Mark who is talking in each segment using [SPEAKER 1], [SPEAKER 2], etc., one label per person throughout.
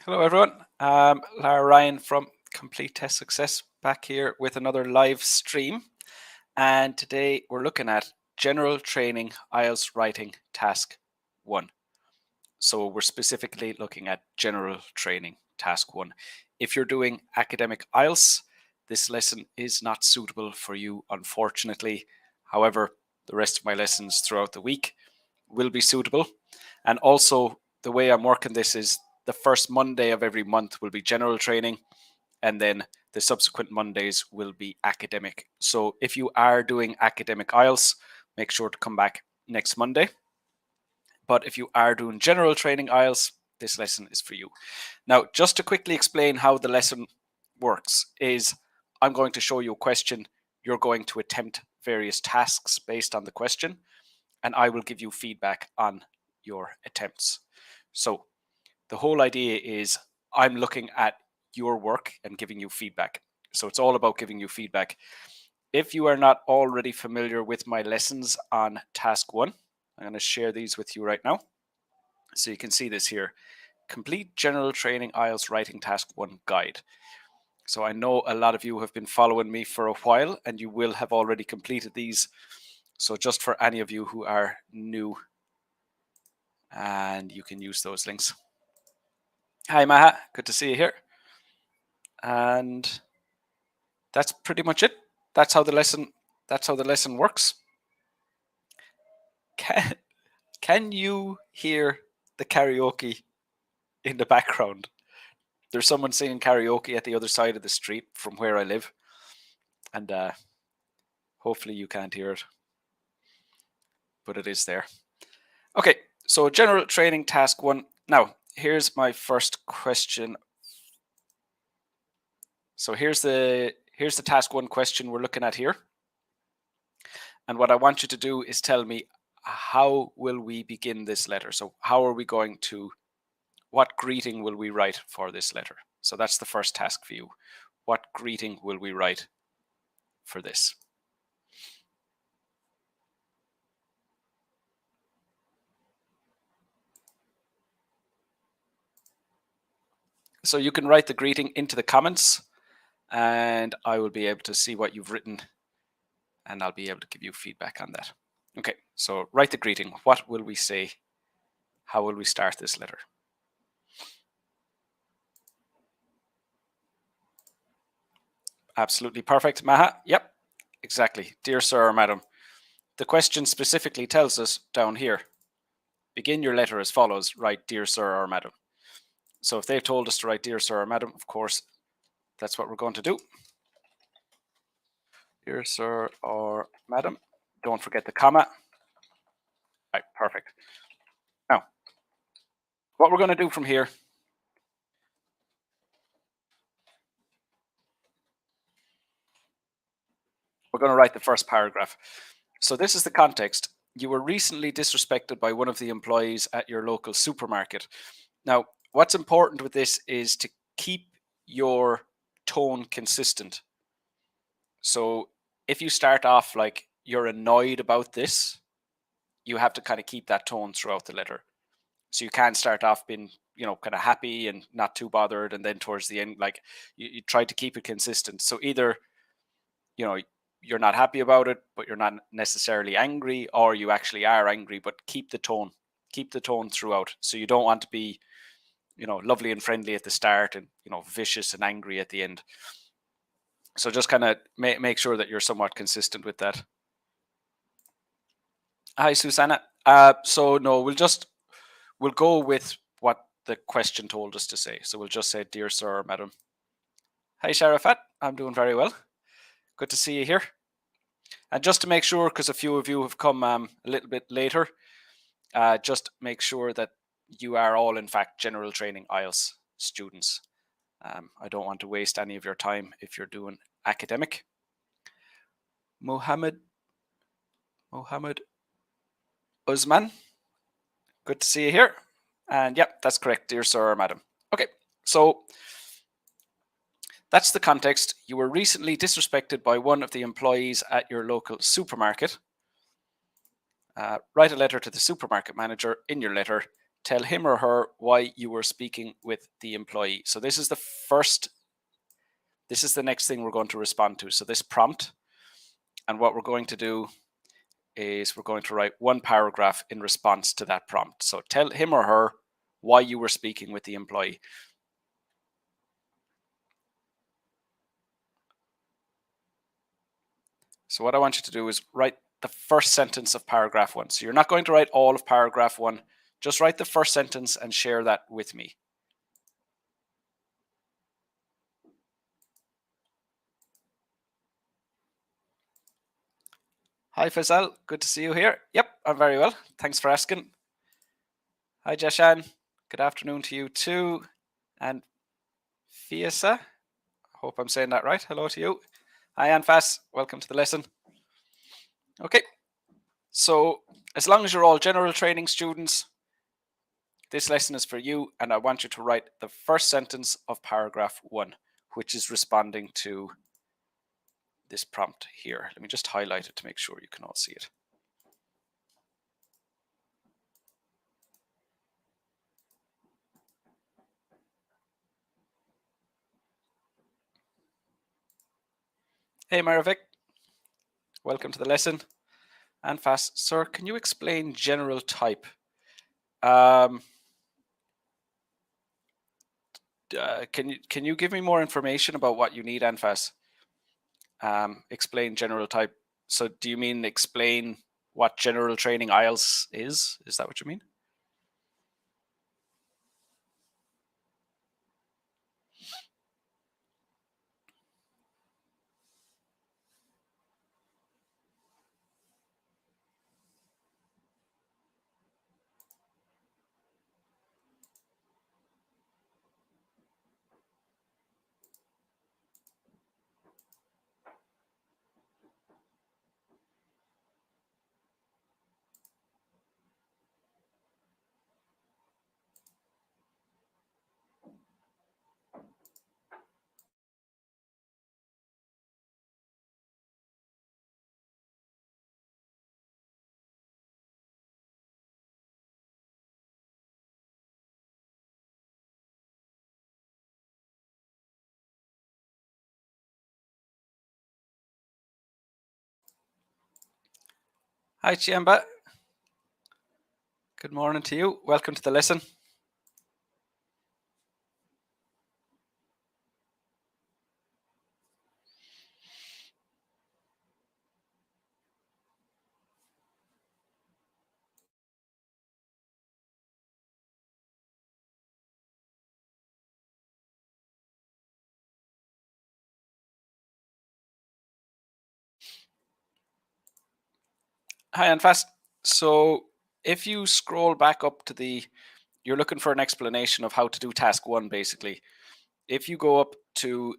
[SPEAKER 1] Hello, everyone. Lara Ryan from Complete Test Success back here with another live stream. And today we're looking at General Training IELTS Writing Task 1. So we're specifically looking at General Training Task 1. If you're doing academic IELTS, this lesson is not suitable for you, unfortunately. However, the rest of my lessons throughout the week will be suitable. And also, the way I'm working this is the first Monday of every month will be general training, and then the subsequent Mondays will be academic. So if you are doing academic IELTS, make sure to come back next Monday. But if you are doing general training IELTS, this lesson is for you. Now, just to quickly explain how the lesson works is I'm going to show you a question. You're going to attempt various tasks based on the question, and I will give you feedback on your attempts. So the whole idea is I'm looking at your work and giving you feedback. So it's all about giving you feedback. If you are not already familiar with my lessons on task 1, I'm going to share these with you right now. So you can see this here. Complete General Training IELTS Writing Task 1 Guide. So I know a lot of you have been following me for a while and you will have already completed these. So just for any of you who are new, and you can use those links. Hi Maha, good to see you here. And that's pretty much it. That's how the lesson works. Can you hear the karaoke in the background? There's someone singing karaoke at the other side of the street from where I live, and hopefully you can't hear it, but it is there. Okay, so general training task 1. Now, here's my first question. So here's the task 1 question we're looking at here. And what I want you to do is tell me, how will we begin this letter? So how are we going to, what greeting will we write for this letter? So that's the first task for you. What greeting will we write for this? So you can write the greeting into the comments and I will be able to see what you've written and I'll be able to give you feedback on that. Okay, so write the greeting. What will we say? How will we start this letter? Absolutely perfect, Maha. Yep, exactly. Dear sir or madam. The question specifically tells us down here, begin your letter as follows, write dear sir or madam. So if they've told us to write dear sir or madam, of course, that's what we're going to do. Dear sir or madam. Don't forget the comma. Right, perfect. Now, what we're going to do from here, we're going to write the first paragraph. So this is the context. You were recently disrespected by one of the employees at your local supermarket. Now, what's important with this is to keep your tone consistent. So if you start off like you're annoyed about this, you have to kind of keep that tone throughout the letter. So you can't start off being, kind of happy and not too bothered, and then towards the end, like you try to keep it consistent. So either, you're not happy about it, but you're not necessarily angry, or you actually are angry, but keep the tone throughout. So you don't want to be, lovely and friendly at the start and, vicious and angry at the end. So just kind of make sure that you're somewhat consistent with that. Hi, Susana. So no, we'll go with what the question told us to say. So we'll just say, dear sir or madam. Hi, Sharafat. I'm doing very well. Good to see you here. And just to make sure, because a few of you have come a little bit later, just make sure that you are all, in fact, general training IELTS students. I don't want to waste any of your time if you're doing academic. Mohammed Usman, good to see you here. And yep, that's correct, dear sir or madam. Okay, so that's the context. You were recently disrespected by one of the employees at your local supermarket. Write a letter to the supermarket manager. In your letter, tell him or her why you were speaking with the employee. So this is the next thing we're going to respond to. So this prompt, and what we're going to do is we're going to write one paragraph in response to that prompt. So tell him or her why you were speaking with the employee. So what I want you to do is write the first sentence of paragraph 1. So you're not going to write all of paragraph 1, just write the first sentence and share that with me. Hi Faisal, good to see you here. Yep, I'm very well. Thanks for asking. Hi Jashan, good afternoon to you too. And Fiasa, hope I'm saying that right. Hello to you. Hi Anfas, welcome to the lesson. Okay, so as long as you're all general training students, this lesson is for you, and I want you to write the first sentence of paragraph 1, which is responding to this prompt here. Let me just highlight it to make sure you can all see it. Hey Maravik, welcome to the lesson. Anfas, sir, can you explain general type? Can you give me more information about what you need, Anfas? Explain general type. So do you mean explain what general training IELTS is? Is that what you mean? Hi Chiamba. Good morning to you. Welcome to the lesson. Hi Anfas. So if you scroll back up to you're looking for an explanation of how to do task 1 basically. If you go up to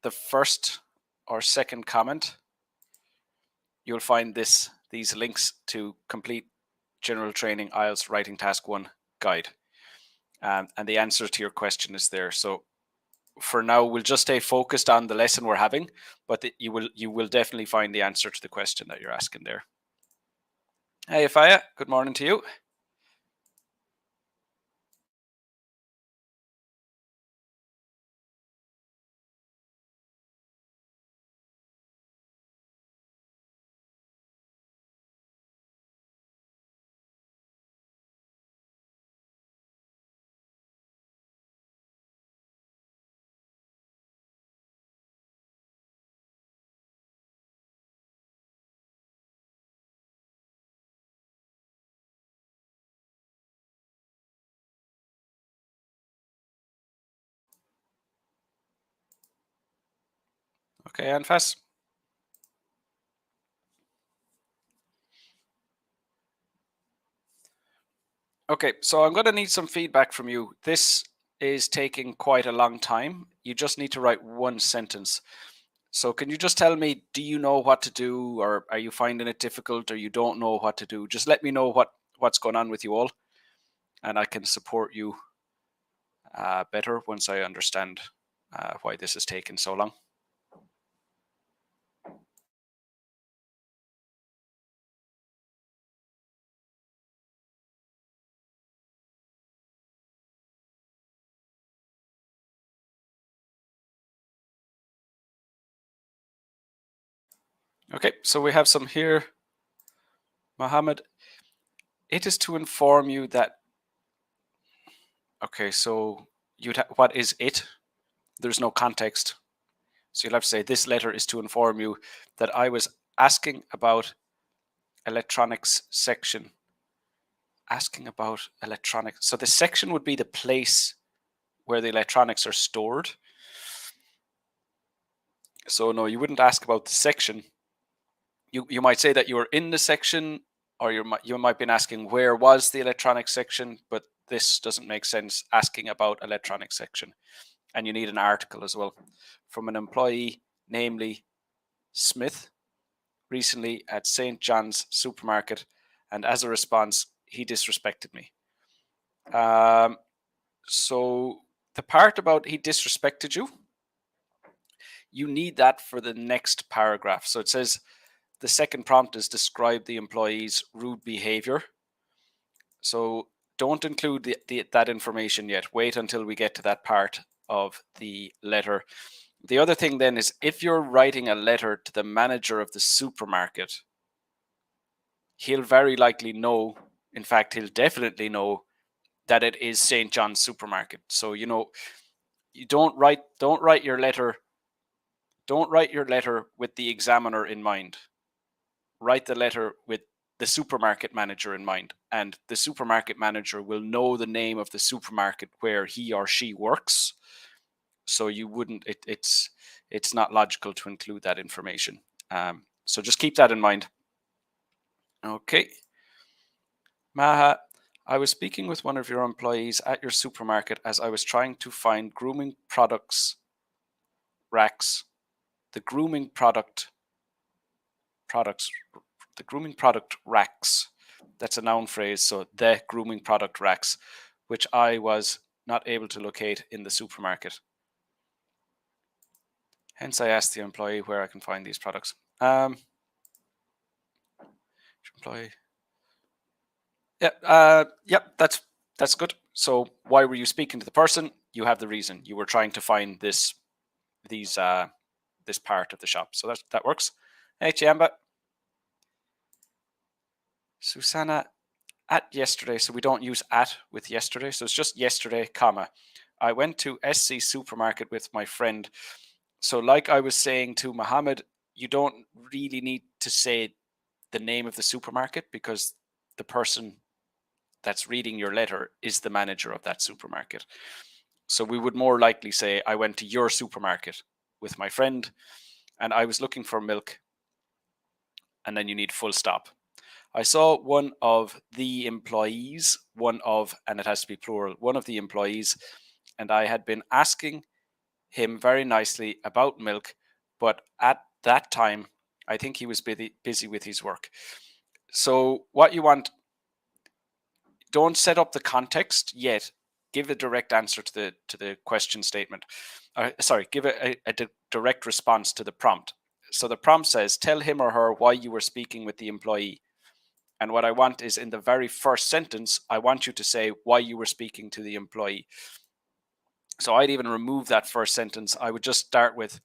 [SPEAKER 1] the first or second comment, you'll find these links to complete general training IELTS writing task 1 guide. And the answer to your question is there. So for now, we'll just stay focused on the lesson we're having, but you will definitely find the answer to the question that you're asking there. Hey, Afaya, good morning to you. Okay, Anfas. Okay, so I'm going to need some feedback from you. This is taking quite a long time. You just need to write one sentence. So can you just tell me, do you know what to do, or are you finding it difficult, or you don't know what to do? Just let me know what's going on with you all, and I can support you better once I understand why this is taking so long. Okay, so we have some here. Mohammed, it is to inform you that. Okay, so what is it? There's no context. So you'll have to say, this letter is to inform you that I was asking about electronics section. Asking about electronics. So the section would be the place where the electronics are stored. So no, you wouldn't ask about the section. You might say that you were in the section, or you might be asking where was the electronics section, but this doesn't make sense, asking about electronics section. And you need an article as well from an employee, namely Smith, recently at St. John's supermarket, and as a response, he disrespected me. So the part about he disrespected you, you need that for the next paragraph. So it says the second prompt is describe the employee's rude behavior. So don't include that information yet. Wait until we get to that part of the letter. The other thing then is, if you're writing a letter to the manager of the supermarket, he'll very likely know, in fact, he'll definitely know that it is St. John's supermarket. So, you don't write your letter with the examiner in mind. Write the letter with the supermarket manager in mind, and the supermarket manager will know the name of the supermarket where he or she works. So you wouldn't, it's not logical to include that information. So just keep that in mind. Okay. Maha, I was speaking with one of your employees at your supermarket as I was trying to find grooming products racks. The grooming product racks. That's a noun phrase, so the grooming product racks, which I was not able to locate in the supermarket. Hence, I asked the employee where I can find these products. Employee. Yeah, yep, that's good. So why were you speaking to the person? You have the reason. You were trying to find this part of the shop. So that works. Hey, Chiamba. Susana, at yesterday, so we don't use at with yesterday, so it's just yesterday, comma. I went to SC supermarket with my friend. So like I was saying to Mohammed, you don't really need to say the name of the supermarket, because the person that's reading your letter is the manager of that supermarket. So we would more likely say, I went to your supermarket with my friend and I was looking for milk, and then you need full stop. I saw one of the employees, and it has to be plural, one of the employees, and I had been asking him very nicely about milk, but at that time, I think he was busy with his work. So what you want, don't set up the context yet. Give a direct answer to the question statement. Give a direct response to the prompt. So the prompt says, tell him or her why you were speaking with the employee. And what I want is, in the very first sentence, I want you to say why you were speaking to the employee. So I'd even remove that first sentence. I would just start with,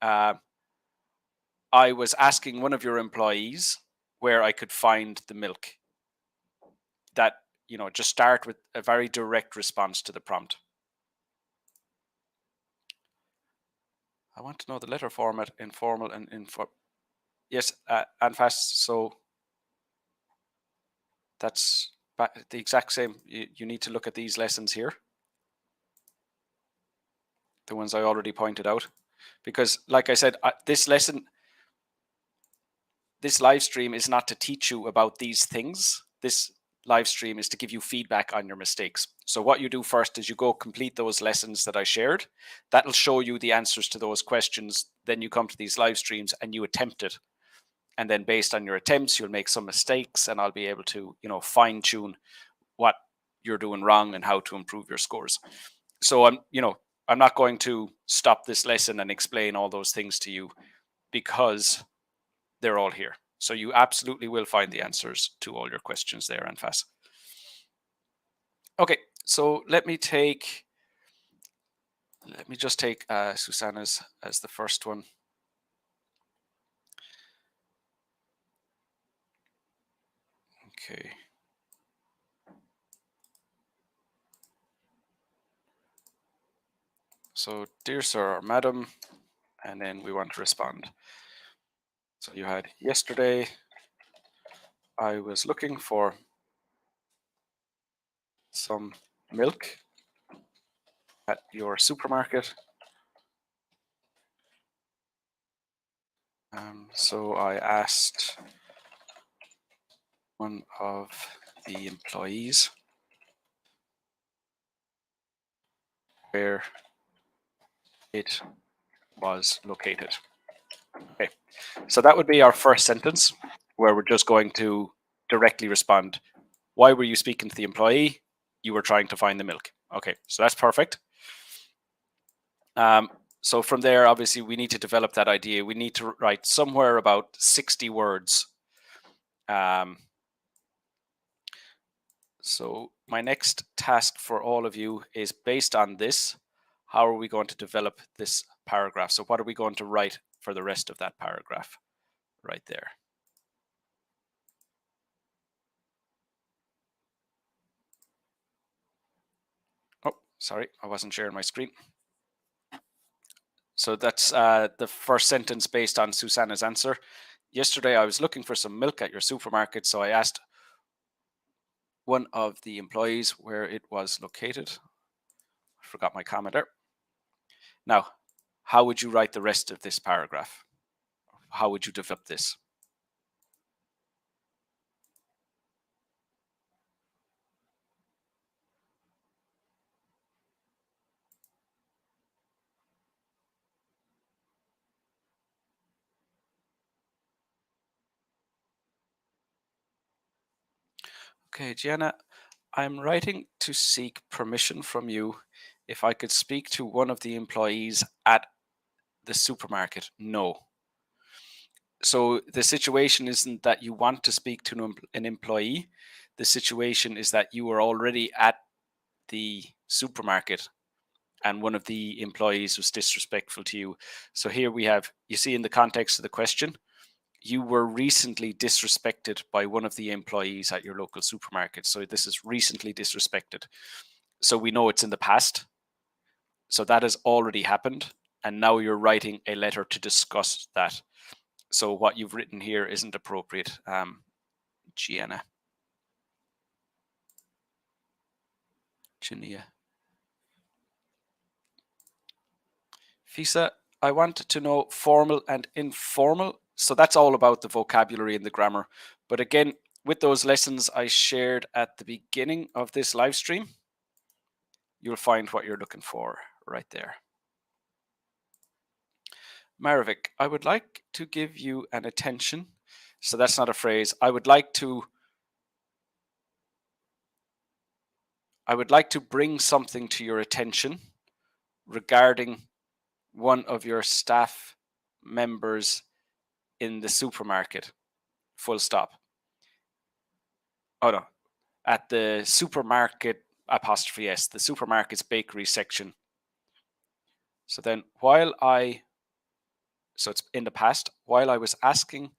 [SPEAKER 1] I was asking one of your employees where I could find the milk. That, just start with a very direct response to the prompt. I want to know the letter format, informal and informal. Yes, and fast. So that's the exact same. You need to look at these lessons here, the ones I already pointed out, because like I said, this live stream is not to teach you about these things. This live stream is to give you feedback on your mistakes. So what you do first is you go complete those lessons that I shared. That'll show you the answers to those questions. Then you come to these live streams and you attempt it. And then based on your attempts, you'll make some mistakes, and I'll be able to, fine tune what you're doing wrong and how to improve your scores. So I'm not going to stop this lesson and explain all those things to you, because they're all here. So you absolutely will find the answers to all your questions there, and fast. Okay, so let me just take Susana's as the first one. Okay. So, dear sir or madam, and then we want to respond. So you had, yesterday I was looking for some milk at your supermarket. So I asked one of the employees where it was located. Okay, so that would be our first sentence, where we're just going to directly respond. Why were you speaking to the employee? You were trying to find the milk. Okay, so that's perfect. So from there, obviously, we need to develop that idea. We need to write somewhere about 60 words. So my next task for all of you is, based on this, how are we going to develop this paragraph? So what are we going to write for the rest of that paragraph right there? Oh, sorry, I wasn't sharing my screen. So that's the first sentence based on Susana's answer. Yesterday, I was looking for some milk at your supermarket, so I asked one of the employees where it was located. I forgot my comma there. Now, how would you write the rest of this paragraph? How would you develop this? Okay, Gianna, I'm writing to seek permission from you if I could speak to one of the employees at the supermarket. No. So the situation isn't that you want to speak to an employee. The situation is that you are already at the supermarket and one of the employees was disrespectful to you. So here we have, you see, in the context of the question, you were recently disrespected by one of the employees at your local supermarket. So this is recently disrespected. So we know it's in the past. So that has already happened. And now you're writing a letter to discuss that. So what you've written here isn't appropriate, Gianna. Fisa, I want to know formal and informal. So that's all about the vocabulary and the grammar. But again, with those lessons I shared at the beginning of this live stream, you'll find what you're looking for right there. Maravik, I would like to give you an attention. So that's not a phrase. I would like to bring something to your attention regarding one of your staff members in the supermarket. Full stop. Oh no, at the supermarket apostrophe s, the supermarket's bakery section. So then so it's in the past, while I was asking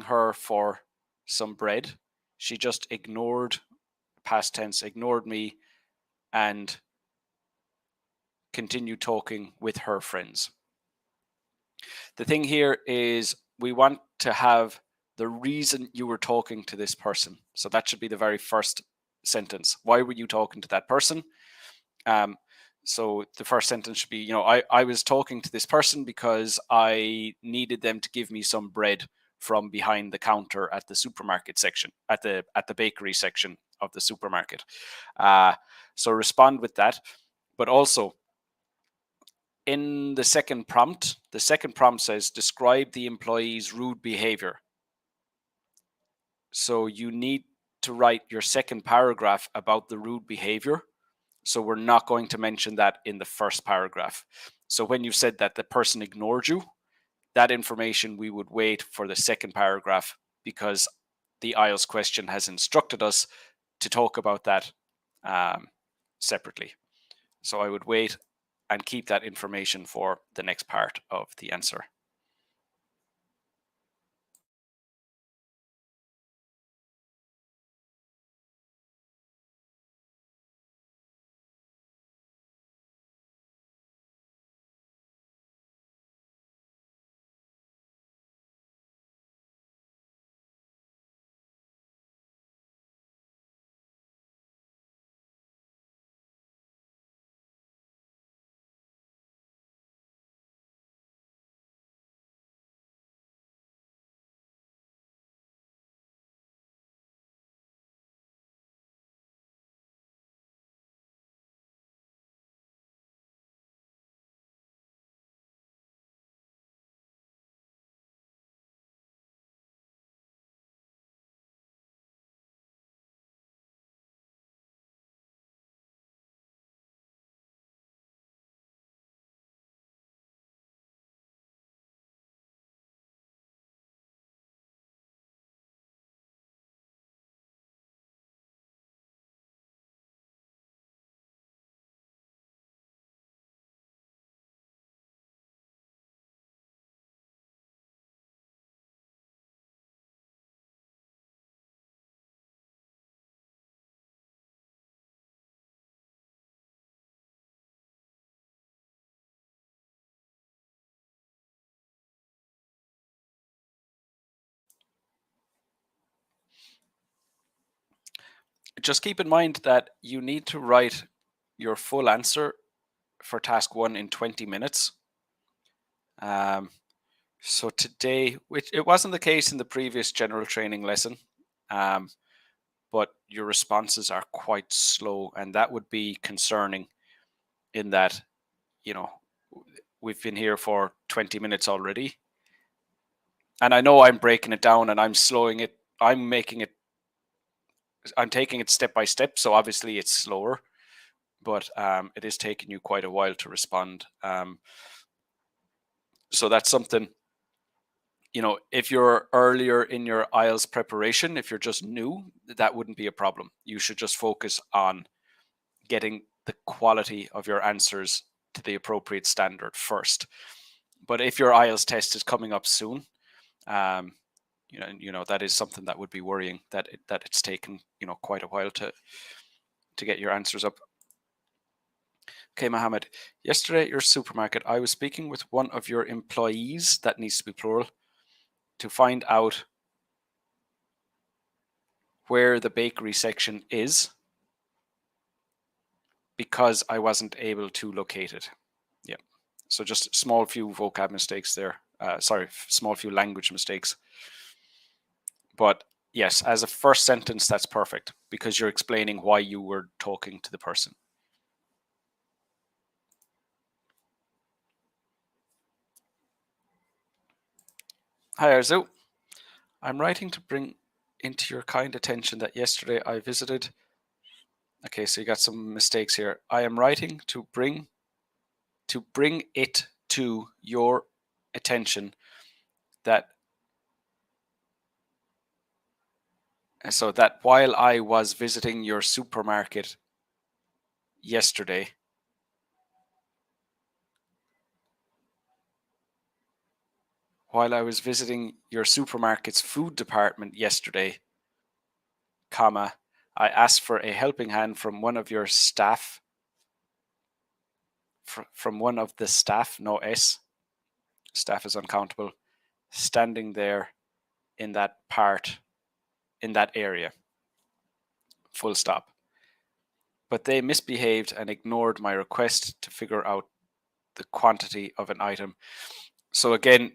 [SPEAKER 1] her for some bread, she just ignored, past tense, ignored me and continued talking with her friends. The thing here is we want to have the reason you were talking to this person. So that should be the very first sentence. Why were you talking to that person? So the first sentence should be, I was talking to this person because I needed them to give me some bread from behind the counter at the supermarket section, at the bakery section of the supermarket. So respond with that. But also, in the second prompt says, describe the employee's rude behavior. So you need to write your second paragraph about the rude behavior. So we're not going to mention that in the first paragraph. So when you said that the person ignored you, that information we would wait for the second paragraph, because the IELTS question has instructed us to talk about that separately. So I would wait and keep that information for the next part of the answer. Just keep in mind that you need to write your full answer for task 1 in 20 minutes. So today, which it wasn't the case in the previous general training lesson, but your responses are quite slow, and that would be concerning in that, we've been here for 20 minutes already. And I know I'm breaking it down and I'm slowing it. I'm taking it step by step. So obviously it's slower, but it is taking you quite a while to respond. So that's something, if you're earlier in your IELTS preparation, if you're just new, that wouldn't be a problem. You should just focus on getting the quality of your answers to the appropriate standard first. But if your IELTS test is coming up soon, that is something that would be worrying, that it's taken quite a while to get your answers up. Okay, Mohammed. Yesterday at your supermarket, I was speaking with one of your employees, that needs to be plural, to find out where the bakery section is because I wasn't able to locate it. Yeah. So just small few vocab mistakes there. Small few language mistakes. But yes, as a first sentence, that's perfect because you're explaining why you were talking to the person. Hi, Arzu. I'm writing to bring into your kind attention that yesterday I visited. Okay, so you got some mistakes here. I am writing to bring it to your attention that while I was visiting your supermarket yesterday, while I was visiting your supermarket's food department yesterday, comma, I asked for a helping hand from one of your staff, from one of the staff, no S, staff is uncountable, standing there in that area, full stop. But they misbehaved and ignored my request to figure out the quantity of an item. So again,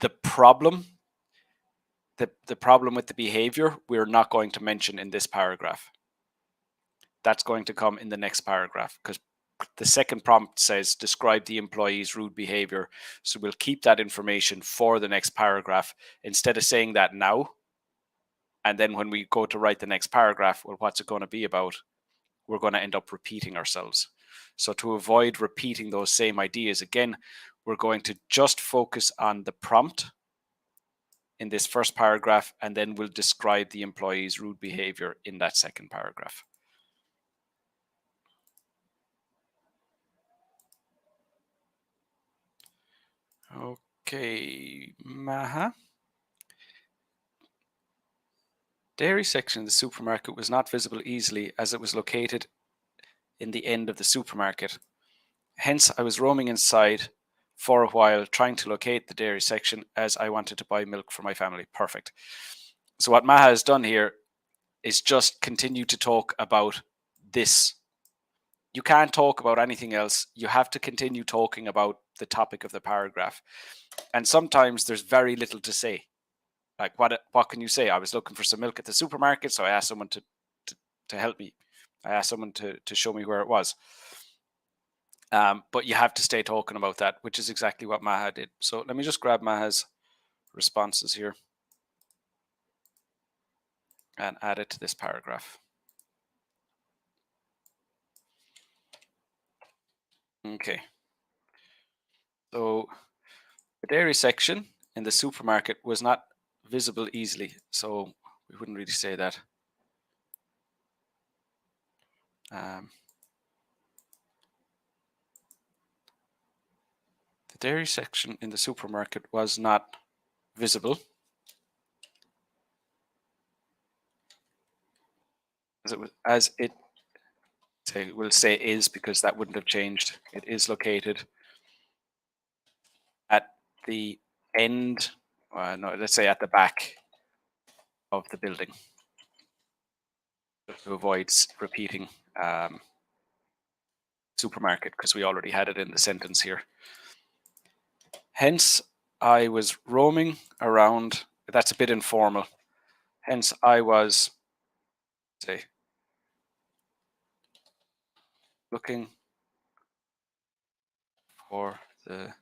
[SPEAKER 1] the problem with the behavior, we're not going to mention in this paragraph. That's going to come in the next paragraph because the second prompt says describe the employee's rude behavior. So we'll keep that information for the next paragraph instead of saying that now. And then when we go to write the next paragraph, well, what's it going to be about? We're going to end up repeating ourselves. So to avoid repeating those same ideas again, we're going to just focus on the prompt in this first paragraph, and then we'll describe the employee's rude behavior in that second paragraph. Okay, Maha. Dairy section in the supermarket was not visible easily as it was located in the end of the supermarket. Hence, I was roaming inside for a while trying to locate the dairy section as I wanted to buy milk for my family. Perfect. So what Maha has done here is just continue to talk about this. You can't talk about anything else. You have to continue talking about the topic of the paragraph. And sometimes there's very little to say. Like what can you say? I was looking for some milk at the supermarket, so I asked someone to help me. I asked someone to show me where it was. But you have to stay talking about that, which is exactly what Maha did. So let me just grab Maha's responses here and add it to this paragraph. Okay. So the dairy section in the supermarket was not visible easily, so we wouldn't really say that. The dairy section in the supermarket was not visible we'll say is because that wouldn't have changed. It is located at the end, no, let's say at the back of the building. to avoid repeating supermarket, because we already had it in the sentence here. Hence, I was roaming around. That's a bit informal. Hence, I was, say, looking for the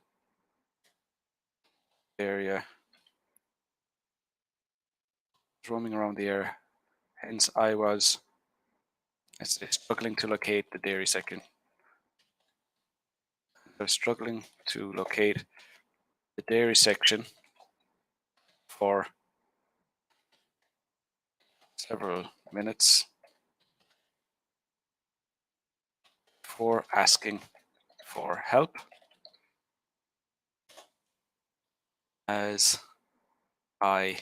[SPEAKER 1] area, roaming around the area. Hence, I was struggling to locate the dairy section. I was struggling to locate the dairy section for several minutes before asking for help, as I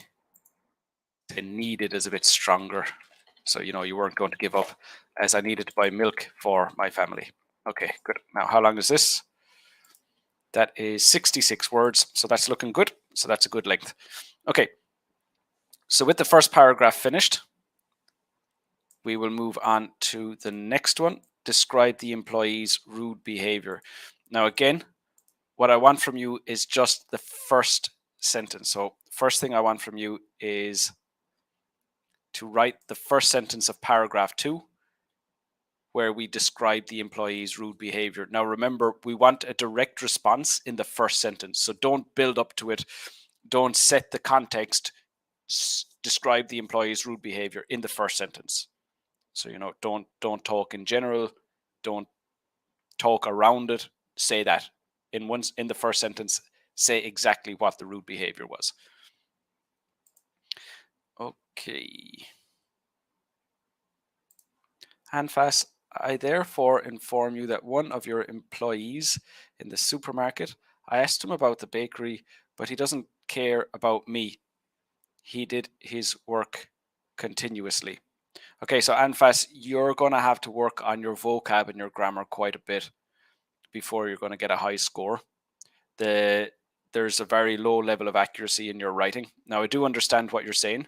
[SPEAKER 1] needed is a bit stronger. So, you weren't going to give up, as I needed to buy milk for my family. Okay, good. Now, how long is this? That is 66 words. So that's looking good. So that's a good length. Okay. So with the first paragraph finished, we will move on to the next one. Describe the employee's rude behavior. Now, again, what I want from you is just the first sentence. So first thing I want from you is to write the first sentence of paragraph 2, where we describe the employee's rude behavior. Now, remember, we want a direct response in the first sentence. So don't build up to it. Don't set the context. Describe the employee's rude behavior in the first sentence. So, don't talk in general. Don't talk around it. Say that in the first sentence. Say exactly what the rude behavior was. Okay. Handfast, I therefore inform you that one of your employees in the supermarket, I asked him about the bakery, but he doesn't care about me. He did his work continuously. Okay, so Anfas, you're going to have to work on your vocab and your grammar quite a bit before you're going to get a high score. There's a very low level of accuracy in your writing. Now, I do understand what you're saying,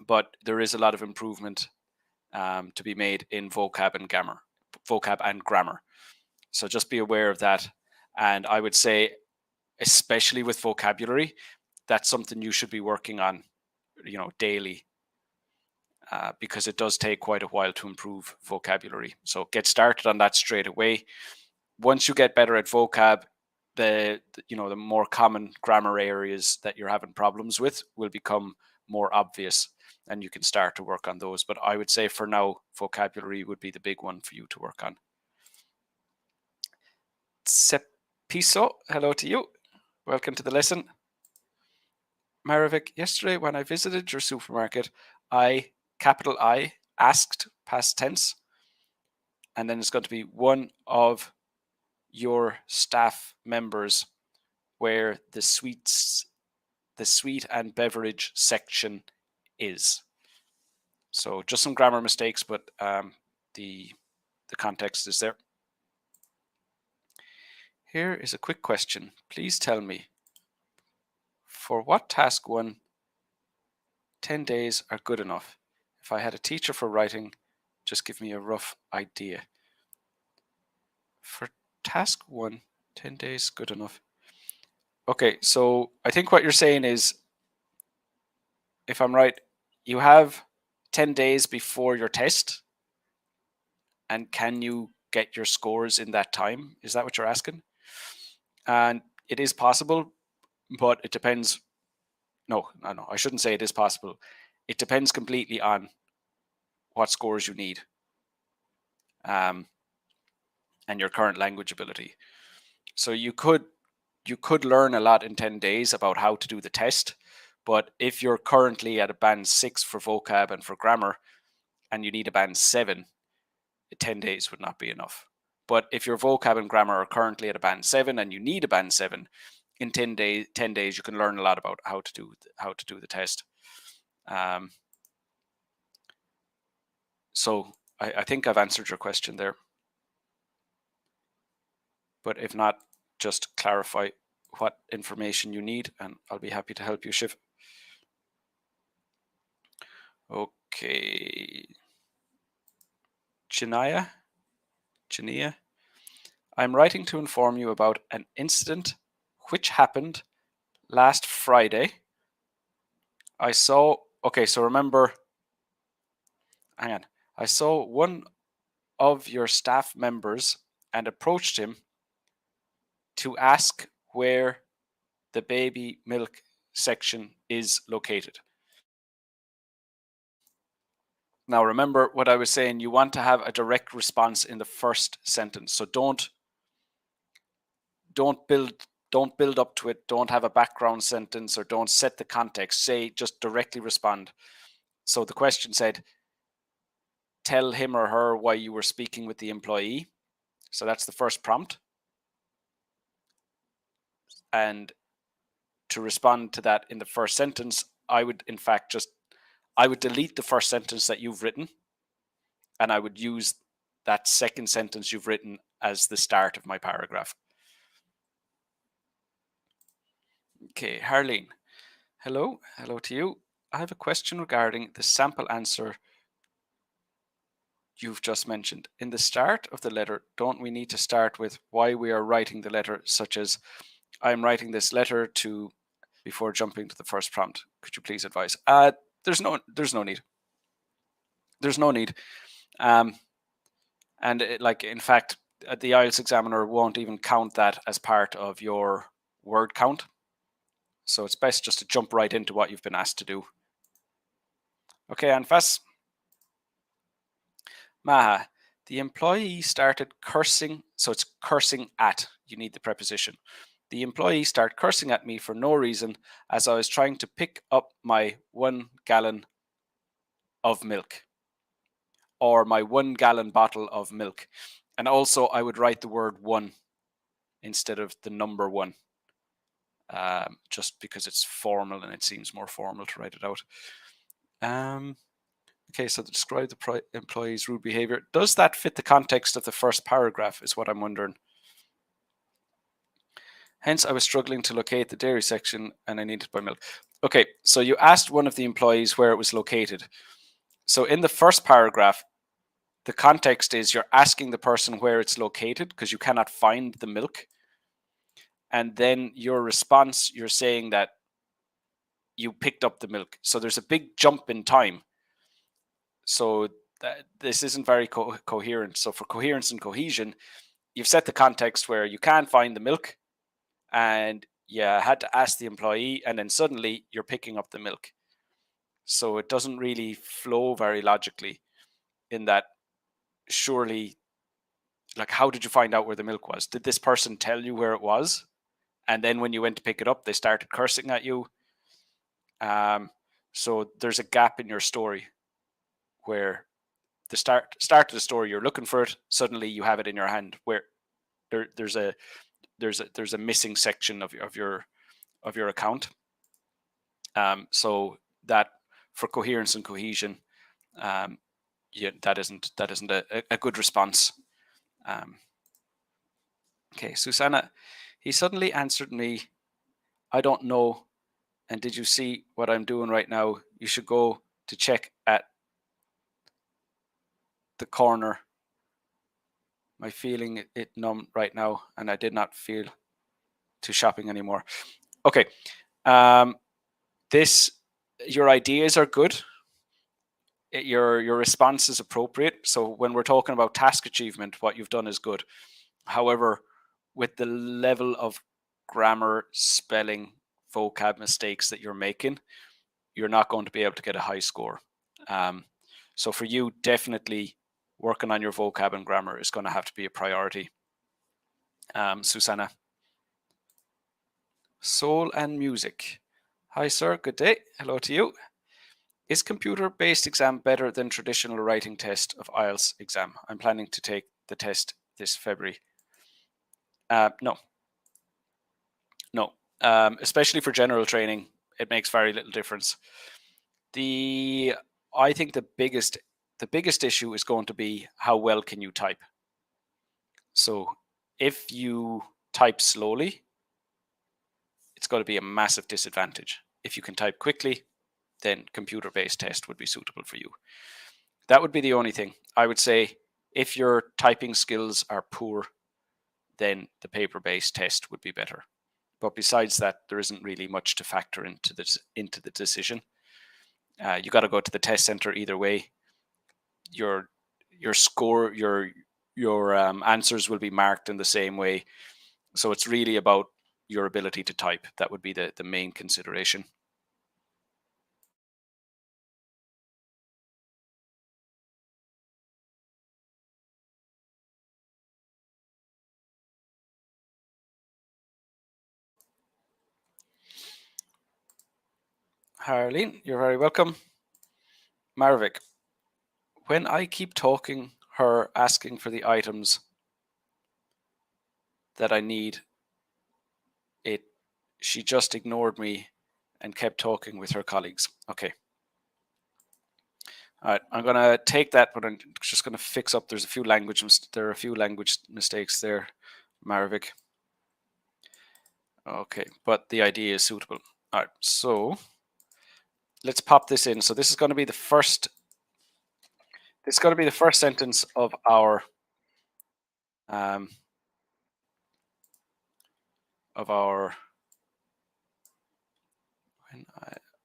[SPEAKER 1] but there is a lot of improvement to be made in vocab and grammar. So just be aware of that. And I would say, especially with vocabulary, that's something you should be working on, daily, because it does take quite a while to improve vocabulary. So get started on that straight away. Once you get better at vocab, the more common grammar areas that you're having problems with will become more obvious, and you can start to work on those. But I would say for now, vocabulary would be the big one for you to work on. Sepiso, hello to you. Welcome to the lesson. Maravik, yesterday when I visited your supermarket, capital I, asked, past tense, and then it's going to be one of your staff members where the sweet and beverage section is. So just some grammar mistakes, but the context is there. Here is a quick question. Please tell me, for what task 1, 10 days are good enough? If I had a teacher for writing, just give me a rough idea. For task 1, 10 days good enough. Okay, so I think what you're saying is, if I'm right, you have 10 days before your test, and can you get your scores in that time? Is that what you're asking? And it is possible, but it depends. No, I shouldn't say it is possible. It depends completely on what scores you need, and your current language ability. So you could learn a lot in 10 days about how to do the test, but if you're currently at a band 6 for vocab and for grammar, and you need a band 7, 10 days would not be enough. But if your vocab and grammar are currently at a band 7 and you need a band 7, in 10 days you can learn a lot about how to do the test. So I think I've answered your question there. But if not, just clarify what information you need, and I'll be happy to help you, Shiv. Okay. Jania. I'm writing to inform you about an incident which happened last Friday. I saw, okay, so remember, hang on. I saw one of your staff members and approached him to ask where the baby milk section is located. Now remember what I was saying, you want to have a direct response in the first sentence. So don't build up to it, don't have a background sentence, or don't set the context. Say, just directly respond. So the question said, tell him or her why you were speaking with the employee. So that's the first prompt. And to respond to that in the first sentence, I would in fact I would delete the first sentence that you've written, and I would use that second sentence you've written as the start of my paragraph. Okay, Harleen. Hello to you. I have a question regarding the sample answer you've just mentioned. In the start of the letter, don't we need to start with why we are writing the letter, such as, I'm writing this letter to, before jumping to the first prompt? Could you please advise? There's no need. There's no need. And in fact, the IELTS examiner won't even count that as part of your word count. So it's best just to jump right into what you've been asked to do. Okay, Anfas. Maha, the employee started cursing. So it's cursing at. You need the preposition. The employee started cursing at me for no reason as I was trying to pick up my 1 gallon of milk, or my 1 gallon bottle of milk. And also I would write the word 1 instead of the number 1. Just because it's formal and it seems more formal to write it out. Okay, so to describe the employee's rude behavior. Does that fit the context of the first paragraph is what I'm wondering. Hence, I was struggling to locate the dairy section and I needed to buy milk. Okay, so you asked one of the employees where it was located. So in the first paragraph, the context is you're asking the person where it's located because you cannot find the milk. And then your response, you're saying that you picked up the milk. So there's a big jump in time. So this isn't very coherent. So for coherence and cohesion, you've set the context where you can't find the milk and you had to ask the employee, and then suddenly you're picking up the milk. So it doesn't really flow very logically in that. Surely, like, how did you find out where the milk was? Did this person tell you where it was? And then when you went to pick it up, they started cursing at you. So there's a gap in your story where the start of the story, you're looking for it, suddenly you have it in your hand, where there's a missing section of your account. So that, for coherence and cohesion, that isn't a good response. Okay, Susana, he suddenly answered me, I don't know, and did you see what I'm doing right now? You should go to check at the corner. My feeling it numb right now, and I did not feel to shopping anymore. Okay, your ideas are good. Your response is appropriate. So when we're talking about task achievement, what you've done is good. However, with the level of grammar, spelling, vocab mistakes that you're making, you're not going to be able to get a high score. So for you, definitely working on your vocab and grammar is going to have to be a priority. Susana. Soul and music. Hi, sir. Good day. Hello to you. Is computer-based exam better than traditional writing test of IELTS exam? I'm planning to take the test this February. No. Especially for general training, it makes very little difference. I think the biggest issue is going to be how well can you type. So if you type slowly, it's going to be a massive disadvantage. If you can type quickly, then computer-based test would be suitable for you. That would be the only thing. I would say If your typing skills are poor, then the paper-based test would be better. But besides that, there isn't really much to factor into the decision. You got to go to the test center either way. Your score, your answers will be marked in the same way. So it's really about your ability to type. That would be the main consideration. Harleen, you're very welcome. Maravik, when I keep talking her asking for the items that I need, she just ignored me and kept talking with her colleagues. Okay. All right, I'm gonna take that, but I'm just gonna fix up. There are a few language mistakes there, Maravik. Okay, but the idea is suitable. All right, so let's pop this in. So this is going to be the first. This is going to be the first sentence of our um, of our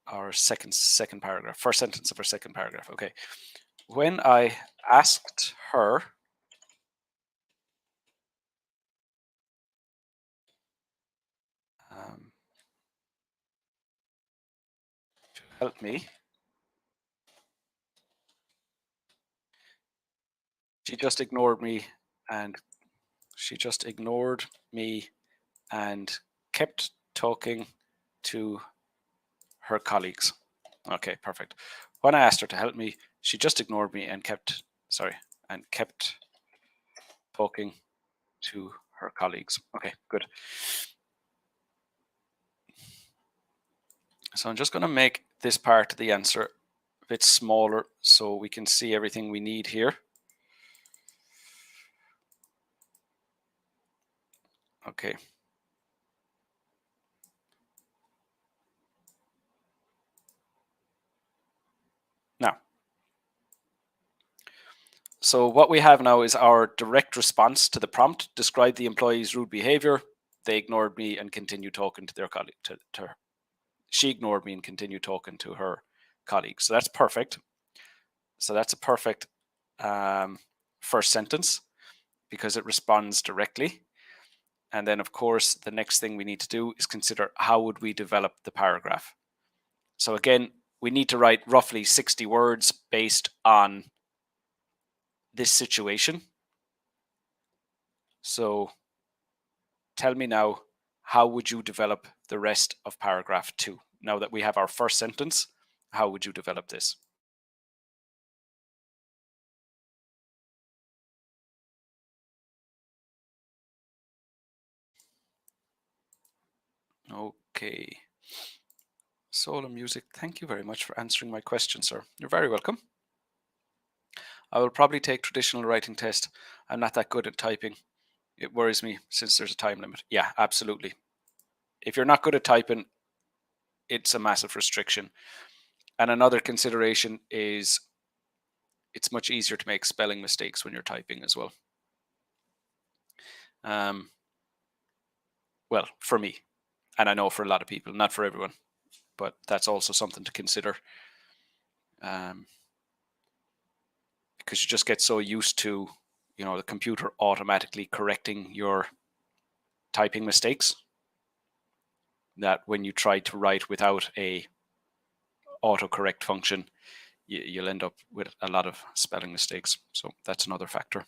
[SPEAKER 1] our second paragraph. First sentence of our second paragraph. Okay, when I asked her to help me, she just ignored me and kept talking to her colleagues. Okay, perfect. When I asked her to help me, she just ignored me and kept talking to her colleagues. Okay, good. So I'm just going to make this part of the answer a bit smaller so we can see everything we need here. Okay. Now, so what we have now is our direct response to the prompt. Describe the employee's rude behavior. They ignored me and continued talking to their colleague. To her. She ignored me and continued talking to her colleague. So that's perfect. So that's a perfect first sentence because it responds directly. And then, of course, the next thing we need to do is consider how would we develop the paragraph. So again, we need to write roughly 60 words based on this situation. So tell me now, how would you develop the rest of paragraph 2? Now that we have our first sentence, how would you develop this? Okay. Solo Music, thank you very much for answering my question, sir. You're very welcome. I will probably take traditional writing test. I'm not that good at typing. It worries me since there's a time limit. Yeah, absolutely. If you're not good at typing, it's a massive restriction. And another consideration is it's much easier to make spelling mistakes when you're typing as well. Well, for me, and I know for a lot of people, not for everyone, but that's also something to consider. Because you just get so used to, the computer automatically correcting your typing mistakes that when you try to write without a autocorrect function, you'll end up with a lot of spelling mistakes. So that's another factor.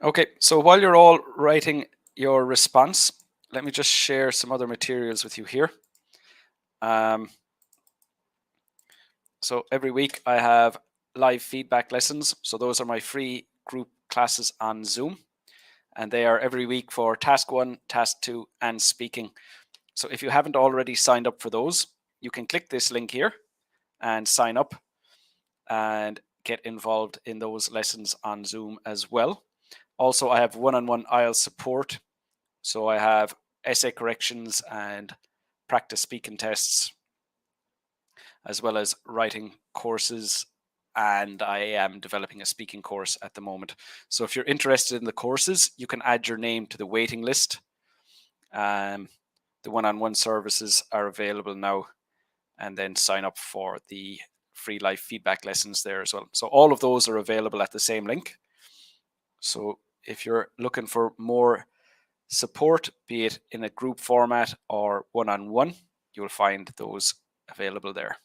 [SPEAKER 1] Okay, so while you're all writing your response, let me just share some other materials with you here. So every week I have live feedback lessons. So those are my free group classes on Zoom. And they are every week for task 1, task 2, and speaking. So if you haven't already signed up for those, you can click this link here and sign up and get involved in those lessons on Zoom as well. Also, I have one-on-one IELTS support. So I have essay corrections and practice speaking tests, as well as writing courses, and I am developing a speaking course at the moment. So if you're interested in the courses, you can add your name to the waiting list. The one-on-one services are available now, and then sign up for the free live feedback lessons there as well. So all of those are available at the same link. So if you're looking for more support, be it in a group format or one-on-one, you'll find those available there.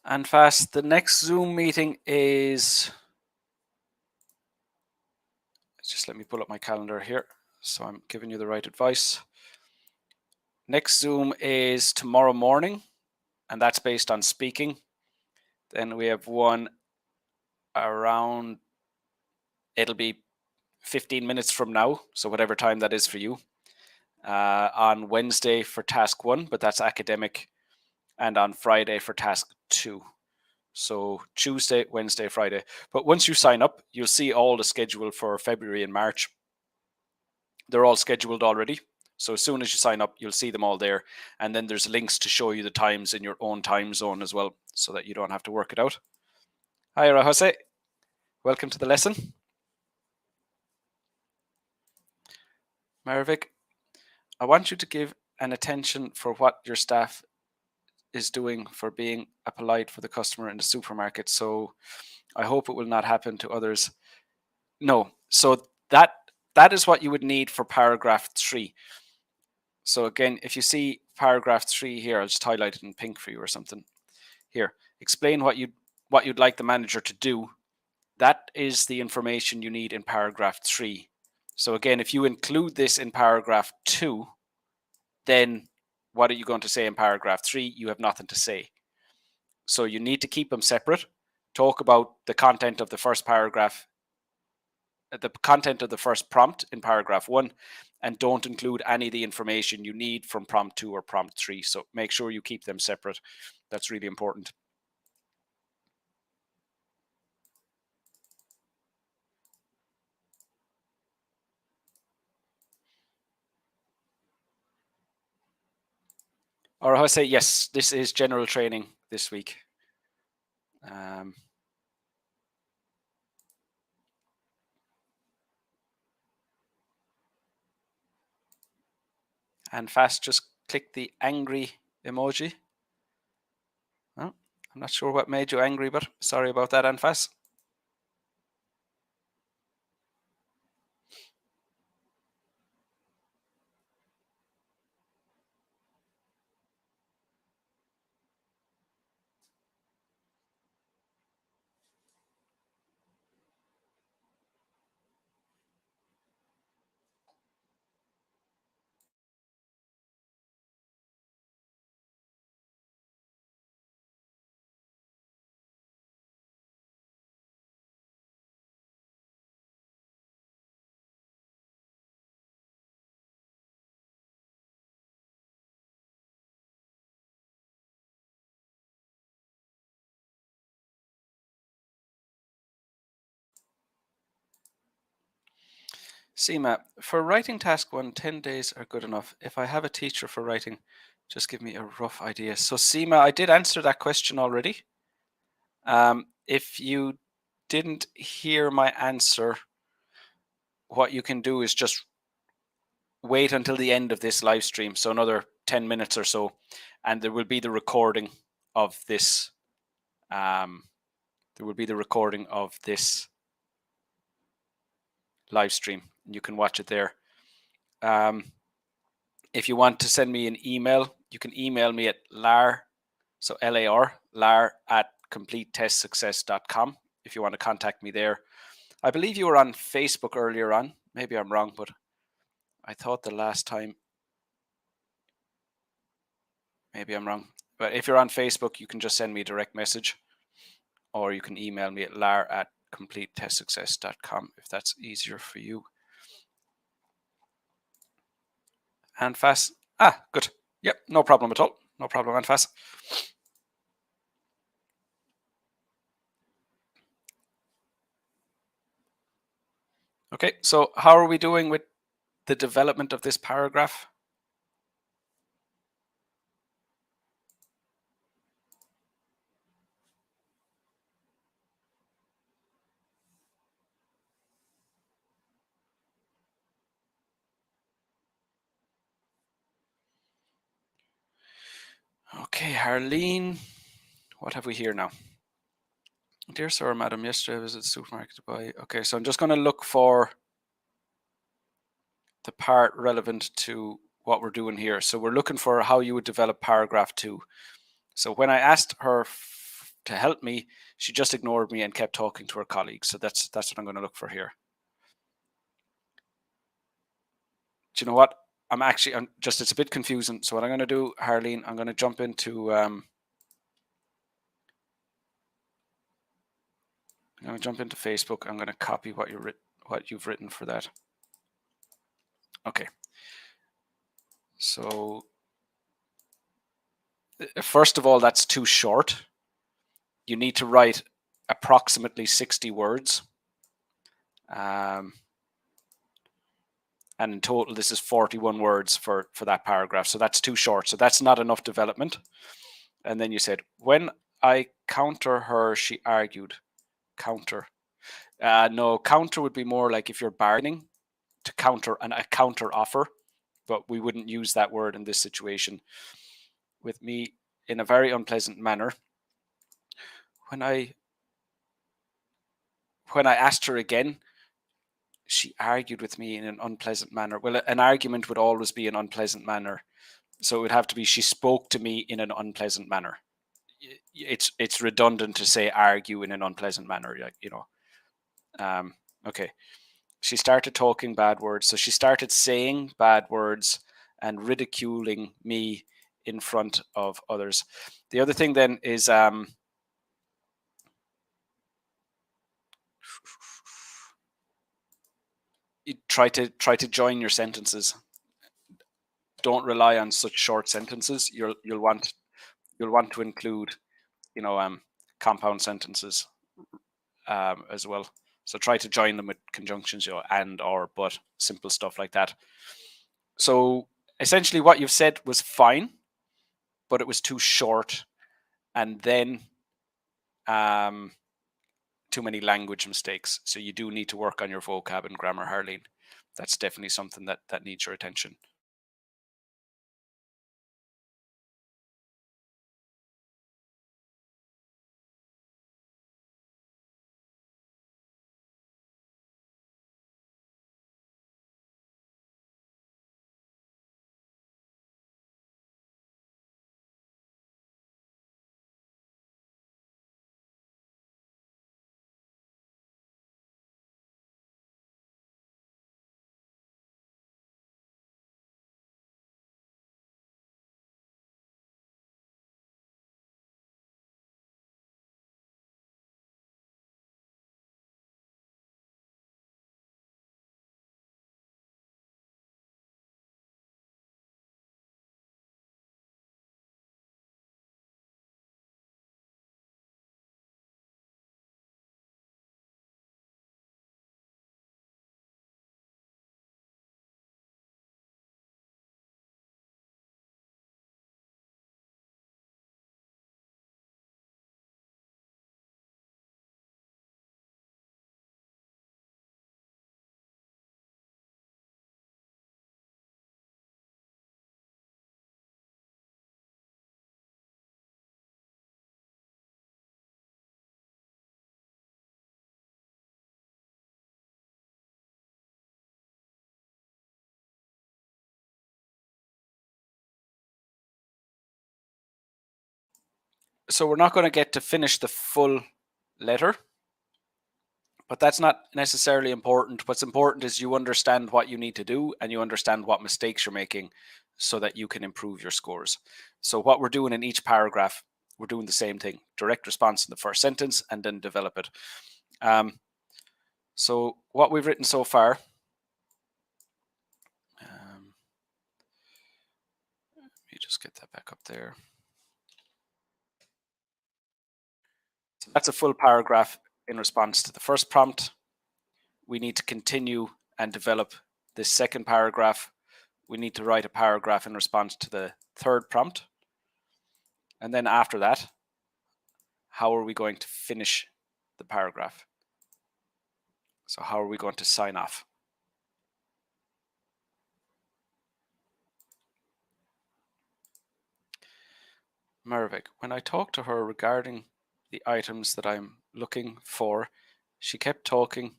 [SPEAKER 1] And fast, the next Zoom meeting is, just let me pull up my calendar here so I'm giving you the right advice. Next Zoom is tomorrow morning, and that's based on speaking. Then we have one around, it'll be 15 minutes from now, so whatever time that is for you, on Wednesday for task 1, but that's academic, and on Friday for task 2. So Tuesday, Wednesday, Friday. But once you sign up, you'll see all the schedule for February and March. They're all scheduled already. So as soon as you sign up, you'll see them all there. And then there's links to show you the times in your own time zone as well, so that you don't have to work it out. Hi, Rahose. Welcome to the lesson. Maravik, I want you to give an attention for what your staff is doing for being a polite for the customer in the supermarket. So I hope it will not happen to others. No. So that is what you would need for paragraph 3. So again, if you see paragraph 3 here, I'll just highlight it in pink for you or something. Here, explain what you'd like the manager to do. That is the information you need in paragraph 3. So again, if you include this in paragraph 2, then what are you going to say in paragraph 3? You have nothing to say. So you need to keep them separate. Talk about the content of the first paragraph, the content of the first prompt in paragraph 1, and don't include any of the information you need from prompt 2 or prompt 3. So make sure you keep them separate. That's really important. Or I say, yes, this is general training this week. And fast, just click the angry emoji. Oh, I'm not sure what made you angry, but sorry about that, Anfas. Seema, for writing task 1, 10 days are good enough. If I have a teacher for writing, just give me a rough idea. So Seema, I did answer that question already. If you didn't hear my answer, what you can do is just wait until the end of this live stream, so another 10 minutes or so, and there will be the recording of this. There will be the recording of this live stream. You can watch it there. If you want to send me an email, you can email me at lar, so L-A-R, lar at completetestsuccess.com if you want to contact me there. I believe you were on Facebook earlier on. Maybe I'm wrong, but I thought the last time, maybe I'm wrong. But if you're on Facebook, you can just send me a direct message, or you can email me at lar at completetestsuccess.com if that's easier for you. And fast. Good. Yep, no problem at all. No problem, and fast. Okay, so how are we doing with the development of this paragraph? Okay, Harleen, what have we here now? Dear sir or madam, yesterday I was at the supermarket to buy. Okay, so I'm just going to look for the part relevant to what we're doing here. So we're looking for how you would develop paragraph 2. So when I asked her to help me, she just ignored me and kept talking to her colleagues. So that's what I'm going to look for here. Do you know what? I'm just, it's a bit confusing. So what I'm going to do, Harleen, I'm going to jump into Facebook. I'm going to copy what you've written for that. Okay. So first of all, that's too short. You need to write approximately 60 words. And in total, this is 41 words for that paragraph. So that's too short. So that's not enough development. And then you said, when I counter her, she argued. Counter. No, counter would be more like if you're bargaining to counter a counter offer, but we wouldn't use that word in this situation. With me in a very unpleasant manner. When I asked her again, she argued with me in an unpleasant manner. Well, an argument would always be an unpleasant manner. So it would have to be she spoke to me in an unpleasant manner. It's redundant to say argue in an unpleasant manner, okay. She started talking bad words. So she started saying bad words and ridiculing me in front of others. The other thing then is you try to join your sentences. Don't rely on such short sentences. You'll want to include, compound sentences as well. So try to join them with conjunctions, and, or, but, simple stuff like that. So essentially what you've said was fine, but it was too short, and then too many language mistakes. So you do need to work on your vocab and grammar, Harleen. That's definitely something that needs your attention. So we're not going to get to finish the full letter, but that's not necessarily important. What's important is you understand what you need to do and you understand what mistakes you're making so that you can improve your scores. So what we're doing in each paragraph, we're doing the same thing: direct response in the first sentence and then develop it. So what we've written so far, let me just get that back up there. So that's a full paragraph in response to the first prompt. We need to continue and develop this second paragraph. We need to write a paragraph in response to the third prompt. And then after that, how are we going to finish the paragraph? So how are we going to sign off? Maravik, when I talked to her regarding the items that I'm looking for, she kept talking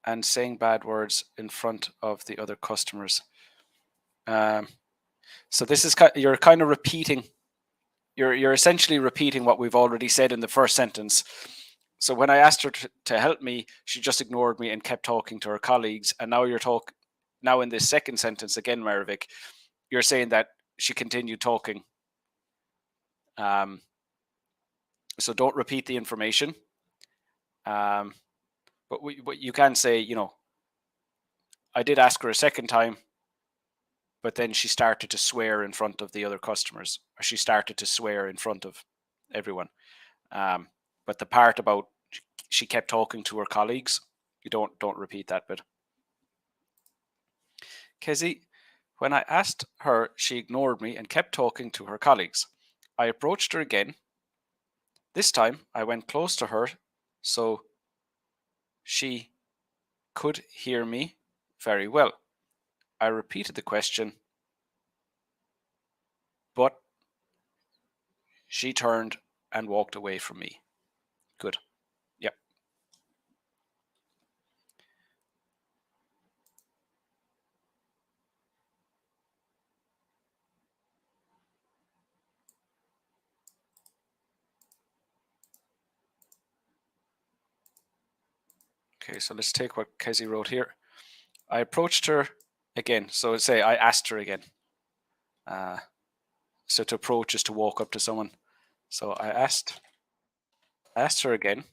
[SPEAKER 1] and saying bad words in front of the other customers. So this is you're kind of repeating. You're essentially repeating what we've already said in the first sentence. So when I asked her to help me, she just ignored me and kept talking to her colleagues. And now now in this second sentence again, Maravik, you're saying that she continued talking. So don't repeat the information. But you can say, I did ask her a second time, but then she started to swear in front of the other customers, or she started to swear in front of everyone. But the part about she kept talking to her colleagues, you don't repeat that bit. Kezzy, when I asked her, she ignored me and kept talking to her colleagues. I approached her again. This time I went close to her so she could hear me very well. I repeated the question, but she turned and walked away from me. Good. Yep. Okay, so let's take what Kezzy wrote here. I approached her again. So say I asked her again. So to approach is to walk up to someone. So I asked her again.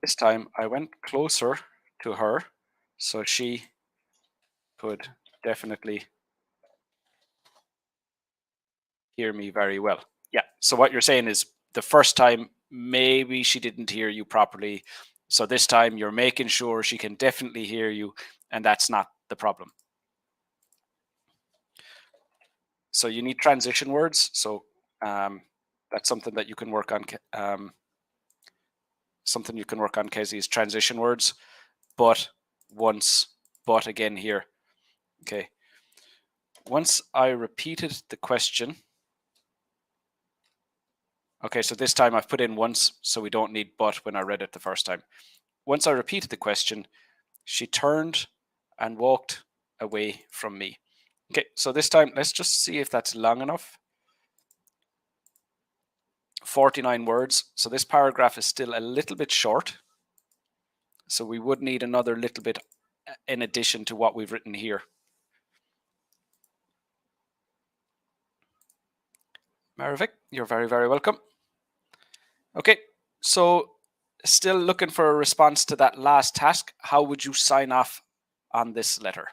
[SPEAKER 1] This time I went closer to her so she could definitely hear me very well. Yeah. So what you're saying is the first time maybe she didn't hear you properly. So this time you're making sure she can definitely hear you, and that's not the problem. So you need transition words. So that's something that you can work on. Something you can work on, Kezzy, is transition words. But once, but again here. Okay. Once I repeated the question. Okay, so this time I've put in once, so we don't need but when I read it the first time. Once I repeated the question, she turned and walked away from me. Okay, so this time let's just see if that's long enough. 49 words. So this paragraph is still a little bit short. So we would need another little bit in addition to what we've written here. Maravik, you're very, very welcome. Okay, so still looking for a response to that last task. How would you sign off on this letter?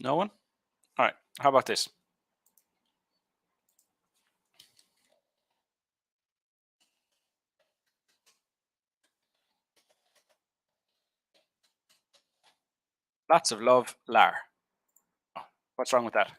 [SPEAKER 1] No one? All right. How about this? Lots of love, Lar. Oh, what's wrong with that?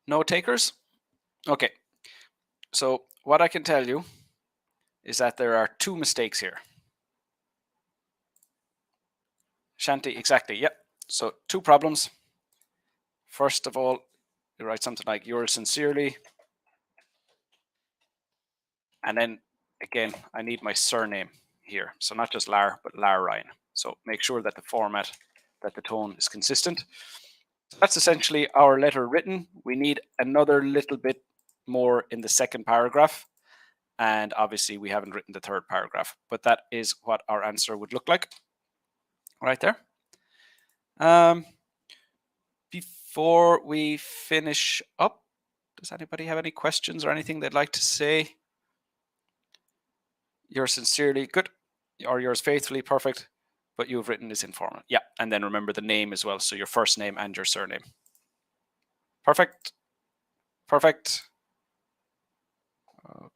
[SPEAKER 1] No takers? Okay. So what I can tell you is that there are 2 mistakes here. Shanti, exactly. Yep. So 2 problems. First of all, you write something like yours sincerely. And then again, I need my surname here. So not just Lar, but Lar Ryan. So make sure that the format, that the tone is consistent. That's essentially our letter written. We need another little bit more in the second paragraph. And obviously we haven't written the third paragraph, but that is what our answer would look like right there. Before we finish up, does anybody have any questions or anything they'd like to say? Yours sincerely, good. Or yours faithfully, perfect. But you've written is informal. Yeah, and then remember the name as well. So your first name and your surname. Perfect. Perfect.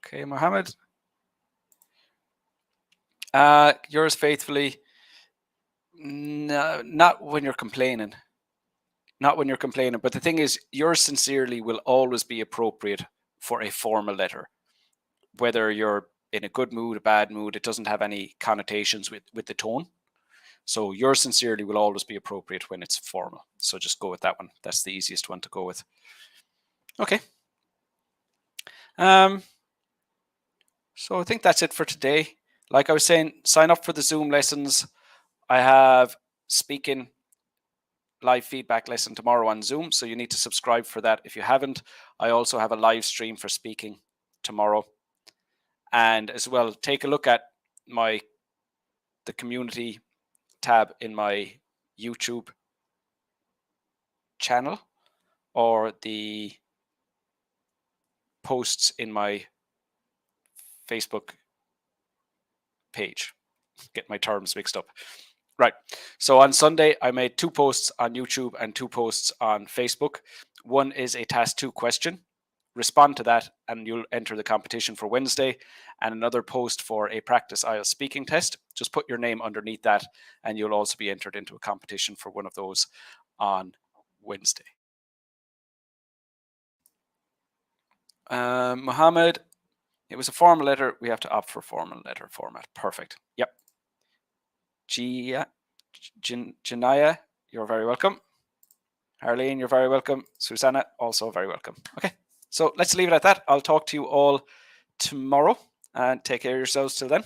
[SPEAKER 1] Okay, Mohammed. Yours faithfully. No, not when you're complaining. Not when you're complaining. But the thing is, yours sincerely will always be appropriate for a formal letter. Whether you're in a good mood, a bad mood, it doesn't have any connotations with the tone. So yours sincerely will always be appropriate when it's formal. So just go with that one. That's the easiest one to go with. Okay. So I think that's it for today. Like I was saying, sign up for the Zoom lessons. I have speaking live feedback lesson tomorrow on Zoom. So you need to subscribe for that if you haven't. I also have a live stream for speaking tomorrow. And as well, take a look at the community tab in my YouTube channel or the posts in my Facebook page. Get my terms mixed up. Right. So on Sunday, I made 2 posts on YouTube and 2 posts on Facebook. One is a task 2 question. Respond to that and you'll enter the competition for Wednesday. And another post for a practice IELTS speaking test. Just put your name underneath that and you'll also be entered into a competition for one of those on Wednesday. Mohammed, it was a formal letter. We have to opt for formal letter format. Perfect. Yep. Janaya, you're very welcome. Harleen, you're very welcome. Susana, also very welcome. Okay, so let's leave it at that. I'll talk to you all tomorrow and take care of yourselves till then.